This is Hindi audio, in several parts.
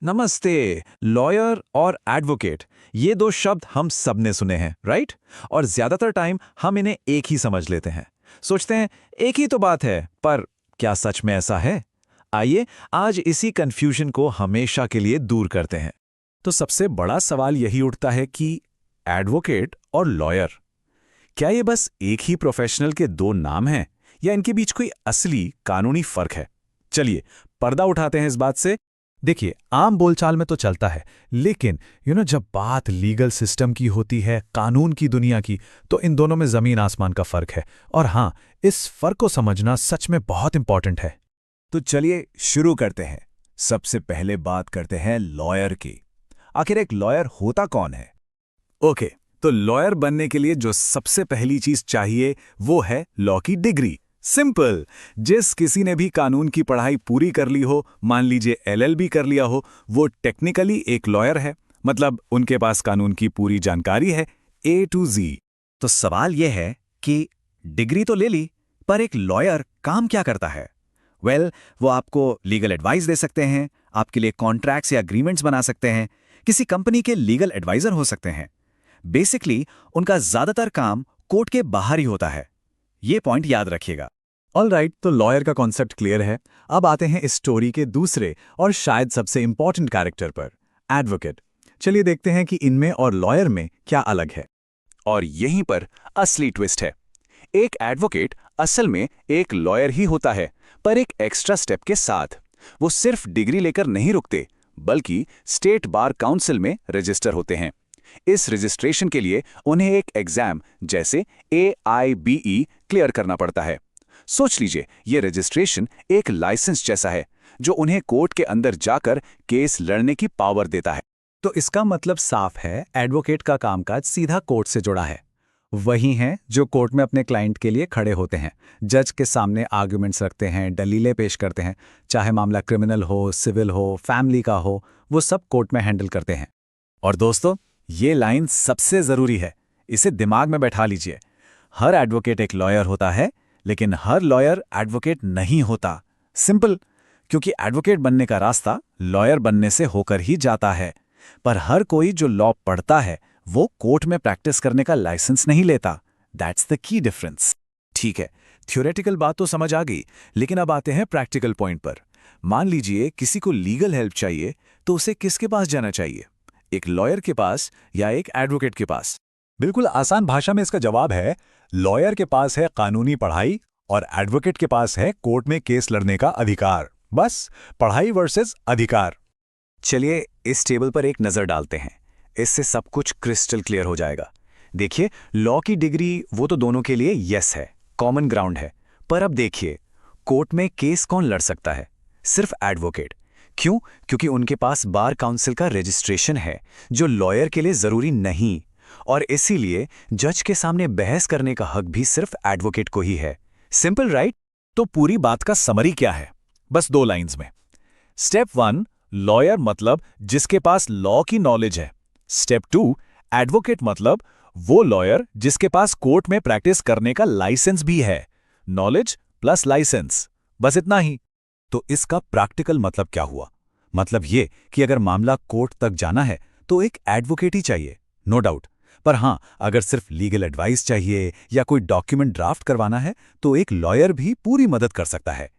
नमस्ते। लॉयर और एडवोकेट, ये दो शब्द हम सब ने सुने हैं, राइट? और ज्यादातर टाइम हम इन्हें एक ही समझ लेते हैं। सोचते हैं एक ही तो बात है, पर क्या सच में ऐसा है? आइए आज इसी कंफ्यूजन को हमेशा के लिए दूर करते हैं। तो सबसे बड़ा सवाल यही उठता है कि एडवोकेट और लॉयर, क्या ये बस एक ही प्रोफेशनल के दो नाम हैं या इनके बीच कोई असली कानूनी फर्क है? चलिए पर्दा उठाते हैं इस बात से। देखिए, आम बोलचाल में तो चलता है, लेकिन जब बात लीगल सिस्टम की होती है, कानून की दुनिया की, तो इन दोनों में जमीन आसमान का फर्क है। और हाँ, इस फर्क को समझना सच में बहुत इंपॉर्टेंट है। तो चलिए शुरू करते हैं। सबसे पहले बात करते हैं लॉयर की। आखिर एक लॉयर होता कौन है? ओके, तो लॉयर बनने के लिए जो सबसे पहली चीज चाहिए वो है लॉ की डिग्री। सिंपल। जिस किसी ने भी कानून की पढ़ाई पूरी कर ली हो, मान लीजिए एलएलबी कर लिया हो, वो टेक्निकली एक लॉयर है। मतलब उनके पास कानून की पूरी जानकारी है, ए टू जी। तो सवाल यह है कि डिग्री तो ले ली, पर एक लॉयर काम क्या करता है? वो आपको लीगल एडवाइस दे सकते हैं, आपके लिए कॉन्ट्रैक्ट्स या एग्रीमेंट्स बना सकते हैं, किसी कंपनी के लीगल एडवाइजर हो सकते हैं। बेसिकली उनका ज्यादातर काम कोर्ट के बाहर ही होता है। ये पॉइंट याद रखिएगा। ऑलराइट, तो लॉयर का कॉन्सेप्ट क्लियर है। अब आते हैं इस स्टोरी के दूसरे और शायद सबसे इंपॉर्टेंट कैरेक्टर पर, एडवोकेट। चलिए देखते हैं कि इनमें और लॉयर में क्या अलग है। और यहीं पर असली ट्विस्ट है। एक एडवोकेट असल में एक लॉयर ही होता है, पर एक एक्स्ट्रा स्टेप के साथ। वो सिर्फ डिग्री लेकर नहीं रुकते, बल्कि स्टेट बार काउंसिल में रजिस्टर होते हैं। इस रजिस्ट्रेशन के लिए उन्हें एक एग्जाम जैसे AIBE क्लियर करना पड़ता है। सोच लीजिए, ये रजिस्ट्रेशन एक लाइसेंस जैसा है जो उन्हें कोर्ट के अंदर जाकर केस लड़ने की पावर देता है। तो इसका मतलब साफ है, एडवोकेट का कामकाज सीधा कोर्ट से जुड़ा है। वही हैं जो कोर्ट में अपने क्लाइंट के लिए खड़े होते हैं, जज के सामने आर्ग्यूमेंट्स रखते हैं, दलीलें पेश करते हैं। चाहे मामला क्रिमिनल हो, सिविल हो, फैमिली का हो, वो सब कोर्ट में हैंडल करते हैं। और दोस्तों, ये लाइन सबसे जरूरी है, इसे दिमाग में बैठा लीजिए। हर एडवोकेट एक लॉयर होता है, लेकिन हर लॉयर एडवोकेट नहीं होता। सिंपल, क्योंकि एडवोकेट बनने का रास्ता लॉयर बनने से होकर ही जाता है। पर हर कोई जो लॉ पढ़ता है वो कोर्ट में प्रैक्टिस करने का लाइसेंस नहीं लेता। That's the key difference. ठीक है, थ्योरेटिकल बात तो समझ आ गई, लेकिन अब आते हैं प्रैक्टिकल पॉइंट पर। मान लीजिए किसी को लीगल हेल्प चाहिए, तो उसे किसके पास जाना चाहिए? एक लॉयर के पास या एक एडवोकेट के पास? बिल्कुल आसान भाषा में इसका जवाब है, लॉयर के पास है कानूनी पढ़ाई और एडवोकेट के पास है कोर्ट में केस लड़ने का अधिकार। बस पढ़ाई वर्सेस अधिकार। चलिए इस टेबल पर एक नजर डालते हैं, इससे सब कुछ क्रिस्टल क्लियर हो जाएगा। देखिए, लॉ की डिग्री वो तो दोनों के लिए यस है, कॉमन ग्राउंड है। पर अब देखिए, कोर्ट में केस कौन लड़ सकता है? सिर्फ एडवोकेट। क्यों? क्योंकि उनके पास बार काउंसिल का रजिस्ट्रेशन है, जो लॉयर के लिए जरूरी नहीं। और इसीलिए जज के सामने बहस करने का हक भी सिर्फ एडवोकेट को ही है। Simple, right? तो पूरी बात का समरी क्या है? बस 2 लाइंस में। स्टेप 1, लॉयर मतलब जिसके पास लॉ की नॉलेज है। स्टेप 2, एडवोकेट मतलब वो लॉयर जिसके पास कोर्ट में प्रैक्टिस करने का लाइसेंस भी है। नॉलेज प्लस लाइसेंस, बस इतना ही। तो इसका प्रैक्टिकल मतलब क्या हुआ? मतलब ये कि अगर मामला कोर्ट तक जाना है तो एक एडवोकेट ही चाहिए, नो डाउट। पर हां, अगर सिर्फ लीगल एडवाइस चाहिए या कोई डॉक्यूमेंट ड्राफ्ट करवाना है तो एक लॉयर भी पूरी मदद कर सकता है।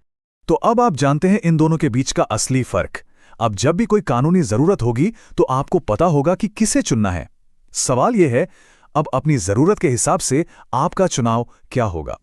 तो अब आप जानते हैं इन दोनों के बीच का असली फर्क। अब जब भी कोई कानूनी जरूरत होगी तो आपको पता होगा कि किसे चुनना है। सवाल यह है, अब अपनी जरूरत के हिसाब से आपका चुनाव क्या होगा?